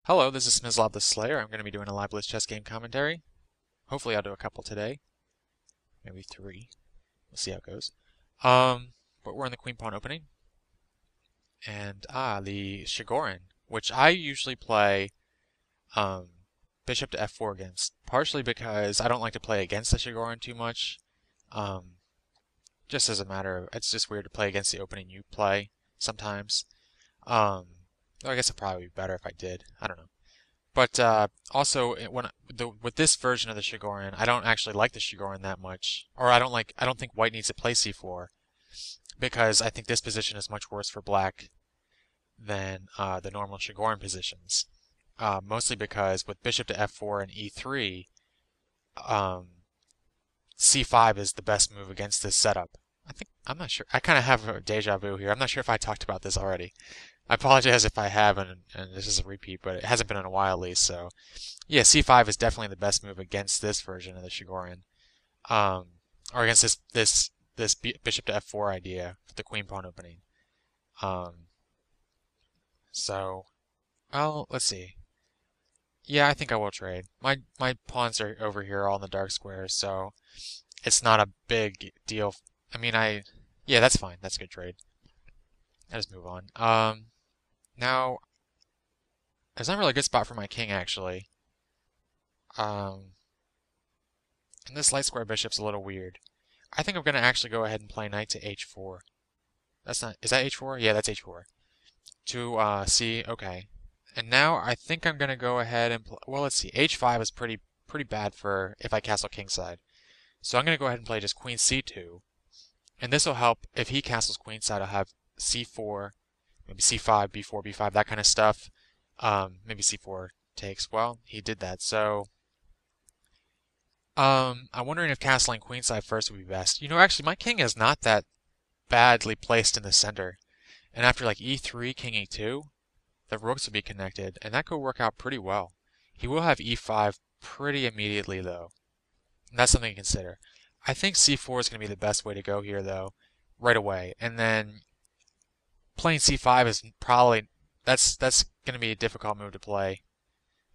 Hello, this is Smizlov the Slayer. I'm going to be doing a live Blitz chess game commentary. Hopefully I'll do a couple today. Maybe three. We'll see how it goes. But we're in the queen pawn opening. And, the Shigorin, which I usually play bishop to f4 against. Partially because I don't like to play against the Shigorin too much. Just as a matter of, it's just weird to play against the opening you play sometimes. Though I guess it'd probably be better if I did. I don't know. But also, with this version of the Shigorin, I don't actually like the Shigorin that much, or I don't think White needs to play c4 because I think this position is much worse for Black than the normal Shigorin positions. Mostly because with Bishop to f4 and e3, c5 is the best move against this setup. I'm not sure. I kind of have a deja vu here. I'm not sure if I talked about this already. I apologize if I have, and this is a repeat, but it hasn't been in a while at least. So, yeah, c5 is definitely the best move against this version of the Shigorin, or against this bishop to f4 idea for the queen pawn opening. So, well, let's see. Yeah, I think I will trade. My pawns are over here all in the dark squares, so it's not a big deal. I mean, yeah, that's fine. That's a good trade. I'll just move on. Now, there's not really a good spot for my king, actually. And this light square bishop's a little weird. I think I'm going to actually go ahead and play knight to h4. That's not, is that h4? Yeah, that's h4. To c, okay. And now I think I'm going to go ahead and, well, let's see. h5 is pretty bad for if I castle kingside. So I'm going to go ahead and play just queen c2. And this will help if he castles queenside. I'll have c4, maybe c5, b4, b5, that kind of stuff. Maybe c4 takes. Well, he did that. So, I'm wondering if castling queenside first would be best. You know, actually, my king is not that badly placed in the center. And after like e3, king e2, the rooks would be connected, and that could work out pretty well. He will have e5 pretty immediately, though. And that's something to consider. I think c4 is going to be the best way to go here, though, right away. And then playing c5 is probably, that's going to be a difficult move to play.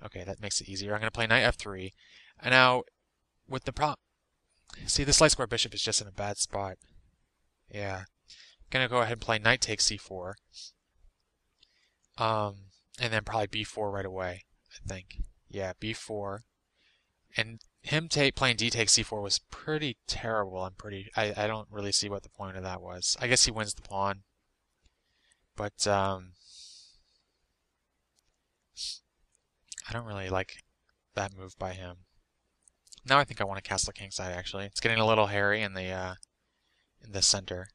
Okay, that makes it easier. I'm going to play knight f3. And now, with the problem, see, this light square bishop is just in a bad spot. Yeah. I'm going to go ahead and play knight takes c4. And then probably b4 right away, I think. Yeah, b4. And him playing d takes c4 was pretty terrible. I don't really see what the point of that was. I guess he wins the pawn. But I don't really like that move by him. Now I think I want to castle kingside, actually. It's getting a little hairy in the center.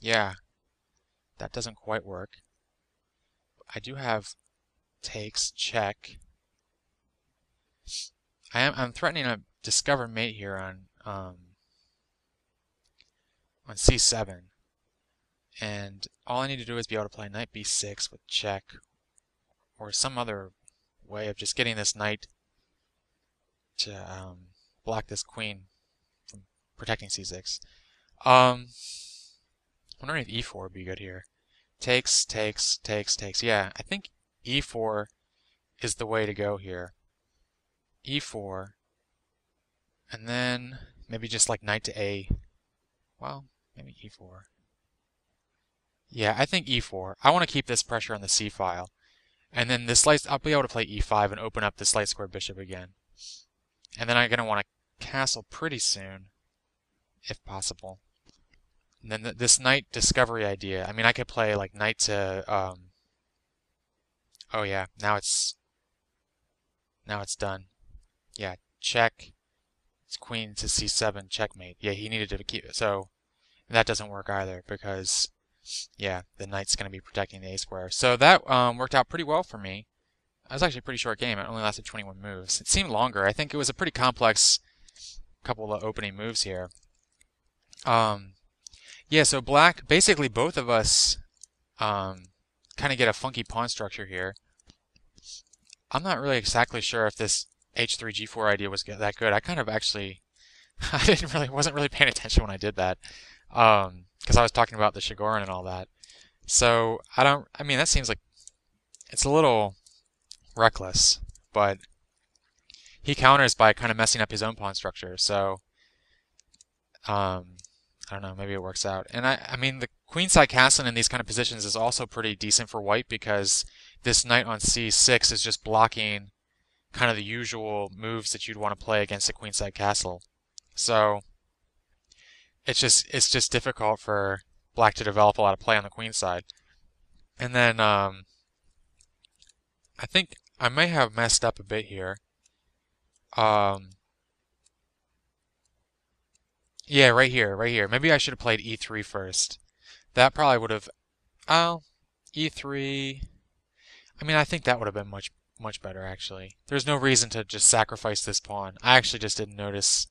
Yeah. That doesn't quite work. I do have takes, check. I'm threatening a discover mate here on c7. And all I need to do is be able to play knight b6 with check, or some other way of just getting this knight to block this queen from protecting c6. I'm wondering if e4 would be good here. Takes, takes, takes, takes. Yeah, I think e4 is the way to go here. e4, and then maybe just like knight to a. Well, maybe e4. Yeah, I think e4. I want to keep this pressure on the c file. And then this light, I'll be able to play e5 and open up this light square bishop again. And then I'm going to want to castle pretty soon, if possible. And then this knight discovery idea. I mean, I could play like knight to. Oh yeah, now it's done. Yeah, check. It's queen to c7, checkmate. Yeah, he needed to keep. So that doesn't work either because, yeah, the knight's going to be protecting the a square. So that worked out pretty well for me. It was actually a pretty short game. It only lasted 21 moves. It seemed longer. I think it was a pretty complex couple of opening moves here. Yeah, so black, basically both of us kind of get a funky pawn structure here. I'm not really exactly sure if this h3 g4 idea was that good. I kind of actually, wasn't really paying attention when I did that. because I was talking about the Shigoran and all that. So I mean, that seems like it's a little reckless, but he counters by kind of messing up his own pawn structure. So, I don't know, maybe it works out. And I mean, the queenside castling in these kind of positions is also pretty decent for white because this knight on c6 is just blocking kind of the usual moves that you'd want to play against a queenside castle. So it's just difficult for black to develop a lot of play on the queen side. And then I think I may have messed up a bit here. Um, yeah, right here, right here. Maybe I should have played e3 first. That probably would have. Oh, e3. I mean, I think that would have been much better actually. There's no reason to just sacrifice this pawn. I actually just didn't notice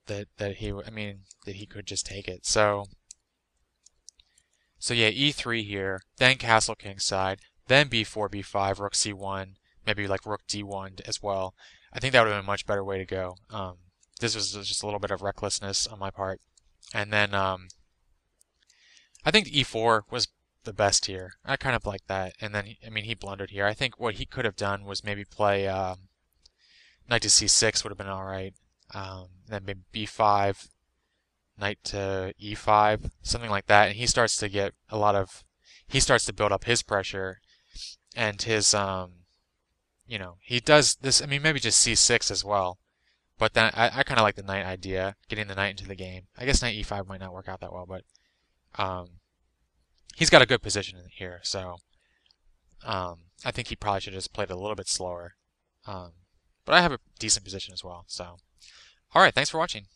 that he. I mean, that he could just take it. So yeah, e3 here, then castle king side, then b4, b5, rook c1, maybe like rook d1 as well. I think that would have been a much better way to go. This was just a little bit of recklessness on my part. And then I think e4 was the best here. I kind of like that. And then, I mean, he blundered here. I think what he could have done was maybe play knight to c6 would have been all right. Then maybe b5, knight to e5, something like that. And he starts to get he starts to build up his pressure and his, he does this, I mean, maybe just c6 as well. But then I kind of like the knight idea, getting the knight into the game. I guess knight e5 might not work out that well, but um, he's got a good position in here, so I think he probably should have just played a little bit slower. But I have a decent position as well, so. Alright, thanks for watching.